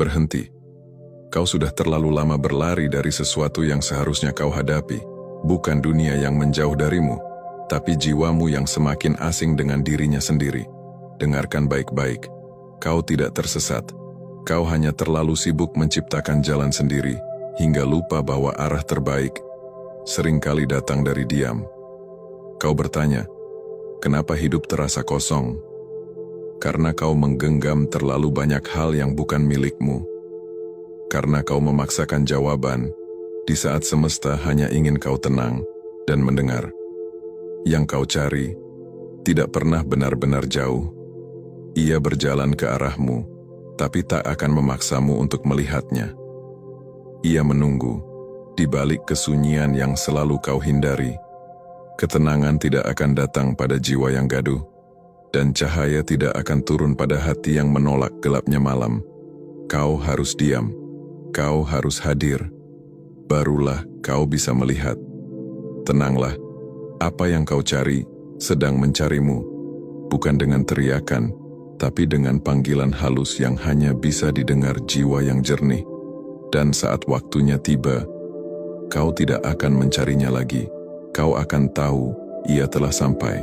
Berhenti. Kau sudah terlalu lama berlari dari sesuatu yang seharusnya kau hadapi. Bukan dunia yang menjauh darimu, tapi jiwamu yang semakin asing dengan dirinya sendiri. Dengarkan baik-baik. Kau tidak tersesat. Kau hanya terlalu sibuk menciptakan jalan sendiri, hingga lupa bahwa arah terbaik seringkali datang dari diam. Kau bertanya, kenapa hidup terasa kosong? Karena kau menggenggam terlalu banyak hal yang bukan milikmu. Karena kau memaksakan jawaban, di saat semesta hanya ingin kau tenang dan mendengar. Yang kau cari tidak pernah benar-benar jauh. Ia berjalan ke arahmu, tapi tak akan memaksamu untuk melihatnya. Ia menunggu, di balik kesunyian yang selalu kau hindari. Ketenangan tidak akan datang pada jiwa yang gaduh, dan cahaya tidak akan turun pada hati yang menolak gelapnya malam. Kau harus diam, kau harus hadir, barulah kau bisa melihat. Tenanglah, apa yang kau cari sedang mencarimu, bukan dengan teriakan, tapi dengan panggilan halus yang hanya bisa didengar jiwa yang jernih. Dan saat waktunya tiba, kau tidak akan mencarinya lagi. Kau akan tahu ia telah sampai.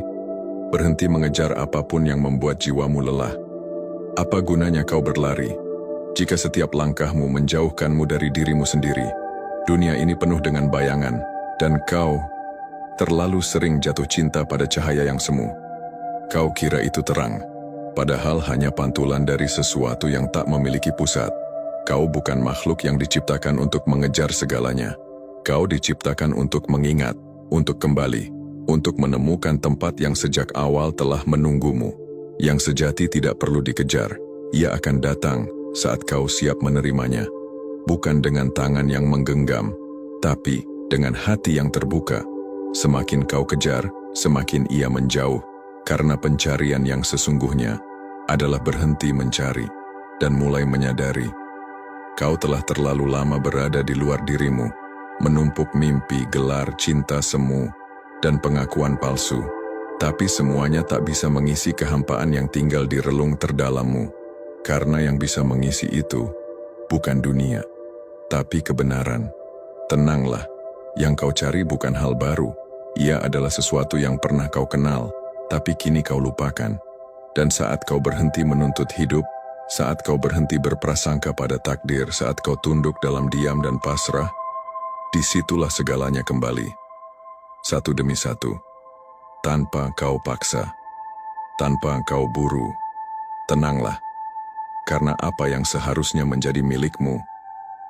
Berhenti mengejar apapun yang membuat jiwamu lelah. Apa gunanya kau berlari jika setiap langkahmu menjauhkanmu dari dirimu sendiri? Dunia ini penuh dengan bayangan, dan kau terlalu sering jatuh cinta pada cahaya yang semu. Kau kira itu terang, padahal hanya pantulan dari sesuatu yang tak memiliki pusat. Kau bukan makhluk yang diciptakan untuk mengejar segalanya. Kau diciptakan untuk mengingat, untuk kembali, untuk menemukan tempat yang sejak awal telah menunggumu. Yang sejati tidak perlu dikejar. Ia akan datang saat kau siap menerimanya. Bukan dengan tangan yang menggenggam, tapi dengan hati yang terbuka. Semakin kau kejar, semakin ia menjauh. Karena pencarian yang sesungguhnya adalah berhenti mencari dan mulai menyadari. Kau telah terlalu lama berada di luar dirimu, menumpuk mimpi, gelar, cinta semu, dan pengakuan palsu. Tapi semuanya tak bisa mengisi kehampaan yang tinggal di relung terdalammu. Karena yang bisa mengisi itu bukan dunia, tapi kebenaran. Tenanglah, yang kau cari bukan hal baru. Ia adalah sesuatu yang pernah kau kenal, tapi kini kau lupakan. Dan saat kau berhenti menuntut hidup, saat kau berhenti berprasangka pada takdir, saat kau tunduk dalam diam dan pasrah, disitulah segalanya kembali. Satu demi satu, tanpa kau paksa, tanpa kau buru. Tenanglah, karena apa yang seharusnya menjadi milikmu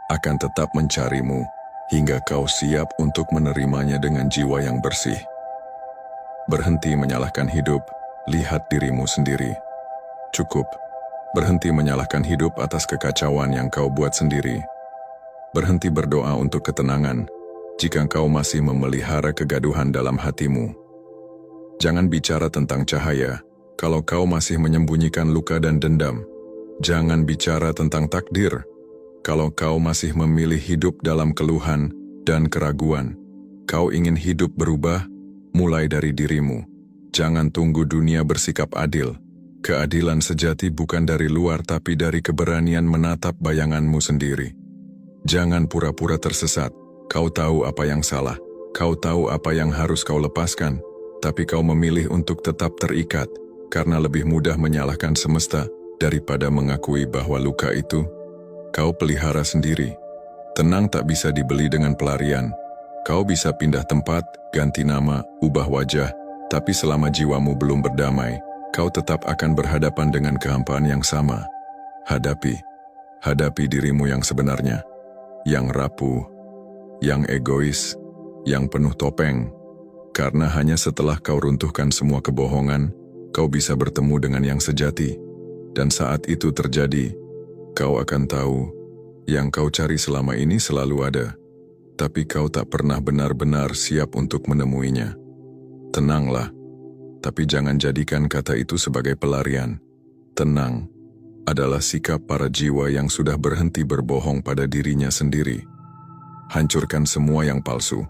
akan tetap mencarimu hingga kau siap untuk menerimanya dengan jiwa yang bersih. Berhenti menyalahkan hidup, lihat dirimu sendiri. Cukup. Berhenti menyalahkan hidup atas kekacauan yang kau buat sendiri. Berhenti berdoa untuk ketenangan jika kau masih memelihara kegaduhan dalam hatimu. Jangan bicara tentang cahaya kalau kau masih menyembunyikan luka dan dendam. Jangan bicara tentang takdir kalau kau masih memilih hidup dalam keluhan dan keraguan. Kau ingin hidup berubah, mulai dari dirimu. Jangan tunggu dunia bersikap adil. Keadilan sejati bukan dari luar tapi dari keberanian menatap bayanganmu sendiri. Jangan pura-pura tersesat. Kau tahu apa yang salah. Kau tahu apa yang harus kau lepaskan. Tapi kau memilih untuk tetap terikat karena lebih mudah menyalahkan semesta daripada mengakui bahwa luka itu kau pelihara sendiri. Tenang tak bisa dibeli dengan pelarian. Kau bisa pindah tempat, ganti nama, ubah wajah, tapi selama jiwamu belum berdamai, kau tetap akan berhadapan dengan kehampaan yang sama. Hadapi dirimu yang sebenarnya, yang rapuh, yang egois, yang penuh topeng. Karena hanya setelah kau runtuhkan semua kebohongan, kau bisa bertemu dengan yang sejati. Dan saat itu terjadi, kau akan tahu, yang kau cari selama ini selalu ada, tapi kau tak pernah benar-benar siap untuk menemuinya. Tenanglah, tapi jangan jadikan kata itu sebagai pelarian. Tenang adalah sikap para jiwa yang sudah berhenti berbohong pada dirinya sendiri. Hancurkan semua yang palsu.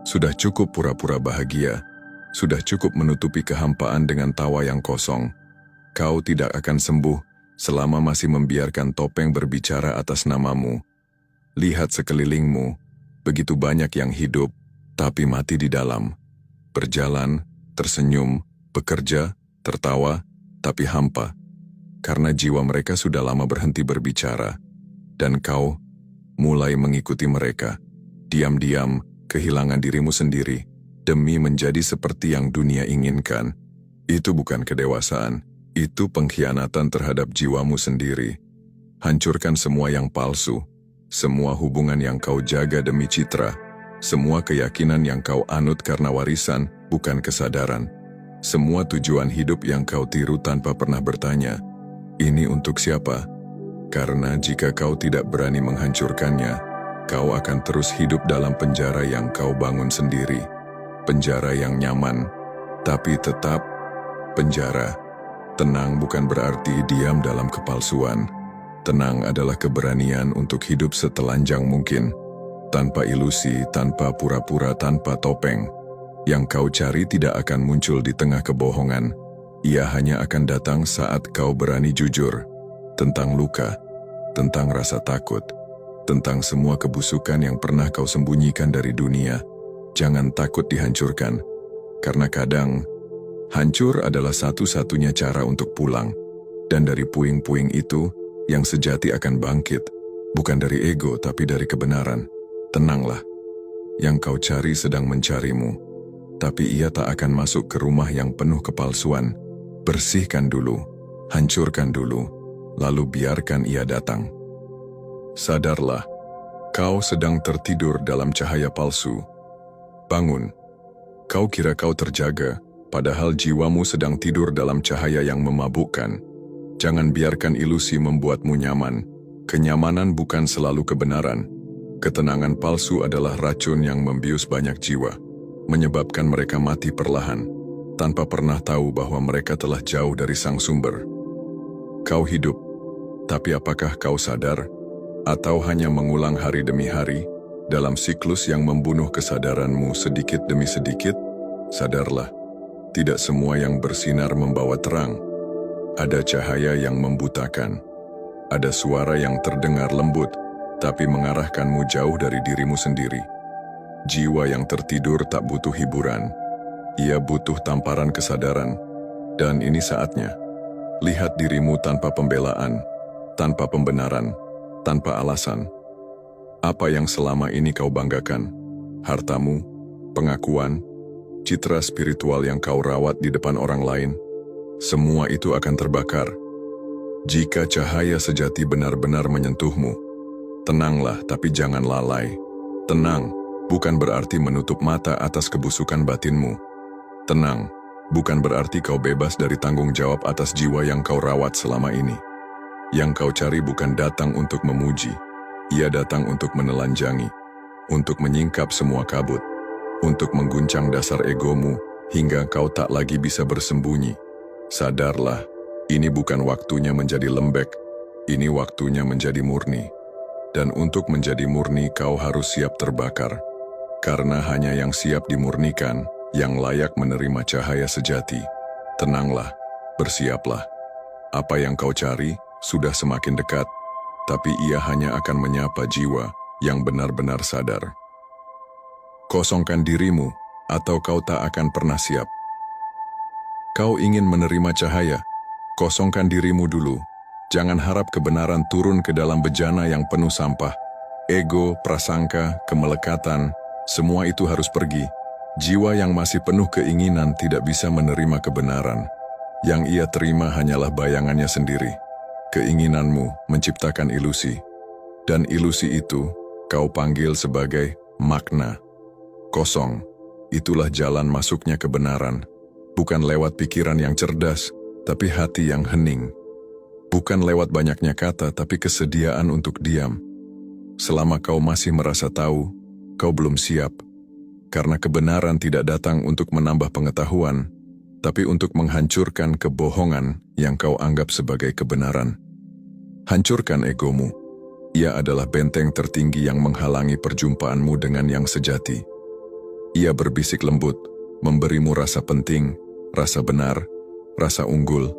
Sudah cukup pura-pura bahagia. Sudah cukup menutupi kehampaan dengan tawa yang kosong. Kau tidak akan sembuh selama masih membiarkan topeng berbicara atas namamu. Lihat sekelilingmu, begitu banyak yang hidup, tapi mati di dalam. Berjalan, tersenyum, bekerja, tertawa, tapi hampa. Karena jiwa mereka sudah lama berhenti berbicara. Dan kau mulai mengikuti mereka. Diam-diam, kehilangan dirimu sendiri, demi menjadi seperti yang dunia inginkan. Itu bukan kedewasaan, itu pengkhianatan terhadap jiwamu sendiri. Hancurkan semua yang palsu, semua hubungan yang kau jaga demi citra, semua keyakinan yang kau anut karena warisan, bukan kesadaran. Semua tujuan hidup yang kau tiru tanpa pernah bertanya, ini untuk siapa? Karena jika kau tidak berani menghancurkannya, kau akan terus hidup dalam penjara yang kau bangun sendiri. Penjara yang nyaman, tapi tetap penjara. Tenang bukan berarti diam dalam kepalsuan. Tenang adalah keberanian untuk hidup setelanjang mungkin, tanpa ilusi, tanpa pura-pura, tanpa topeng. Yang kau cari tidak akan muncul di tengah kebohongan. Ia hanya akan datang saat kau berani jujur tentang luka, tentang rasa takut, tentang semua kebusukan yang pernah kau sembunyikan dari dunia. Jangan takut dihancurkan, karena kadang hancur adalah satu-satunya cara untuk pulang. Dan dari puing-puing itu, yang sejati akan bangkit, bukan dari ego tapi dari kebenaran. Tenanglah, yang kau cari sedang mencarimu, tapi ia tak akan masuk ke rumah yang penuh kepalsuan. Bersihkan dulu, hancurkan dulu, lalu biarkan ia datang. Sadarlah, kau sedang tertidur dalam cahaya palsu. Bangun, kau kira kau terjaga, padahal jiwamu sedang tidur dalam cahaya yang memabukkan. Jangan biarkan ilusi membuatmu nyaman. Kenyamanan bukan selalu kebenaran. Ketenangan palsu adalah racun yang membius banyak jiwa, menyebabkan mereka mati perlahan, tanpa pernah tahu bahwa mereka telah jauh dari sang sumber. Kau hidup, tapi apakah kau sadar? Atau hanya mengulang hari demi hari, dalam siklus yang membunuh kesadaranmu sedikit demi sedikit? Sadarlah, tidak semua yang bersinar membawa terang. Ada cahaya yang membutakan. Ada suara yang terdengar lembut, tapi mengarahkanmu jauh dari dirimu sendiri. Jiwa yang tertidur tak butuh hiburan. Ia butuh tamparan kesadaran. Dan ini saatnya. Lihat dirimu tanpa pembelaan, tanpa pembenaran, tanpa alasan. Apa yang selama ini kau banggakan? Hartamu, pengakuan, citra spiritual yang kau rawat di depan orang lain, semua itu akan terbakar. Jika cahaya sejati benar-benar menyentuhmu, tenanglah tapi jangan lalai. Tenang bukan berarti menutup mata atas kebusukan batinmu. Tenang bukan berarti kau bebas dari tanggung jawab atas jiwa yang kau rawat selama ini. Yang kau cari bukan datang untuk memuji, ia datang untuk menelanjangi, untuk menyingkap semua kabut, untuk mengguncang dasar egomu hingga kau tak lagi bisa bersembunyi. Sadarlah, ini bukan waktunya menjadi lembek, ini waktunya menjadi murni. Dan untuk menjadi murni kau harus siap terbakar. Karena hanya yang siap dimurnikan, yang layak menerima cahaya sejati. Tenanglah, bersiaplah. Apa yang kau cari sudah semakin dekat, tapi ia hanya akan menyapa jiwa yang benar-benar sadar. Kosongkan dirimu, atau kau tak akan pernah siap. Kau ingin menerima cahaya, kosongkan dirimu dulu. Jangan harap kebenaran turun ke dalam bejana yang penuh sampah. Ego, prasangka, kemelekatan, semua itu harus pergi. Jiwa yang masih penuh keinginan tidak bisa menerima kebenaran. Yang ia terima hanyalah bayangannya sendiri. Keinginanmu menciptakan ilusi. Dan ilusi itu kau panggil sebagai makna. Kosong, itulah jalan masuknya kebenaran. Bukan lewat pikiran yang cerdas, tapi hati yang hening. Bukan lewat banyaknya kata, tapi kesediaan untuk diam. Selama kau masih merasa tahu, kau belum siap. Karena kebenaran tidak datang untuk menambah pengetahuan, tapi untuk menghancurkan kebohongan yang kau anggap sebagai kebenaran. Hancurkan egomu. Ia adalah benteng tertinggi yang menghalangi perjumpaanmu dengan yang sejati. Ia berbisik lembut, memberimu rasa penting, rasa benar, rasa unggul,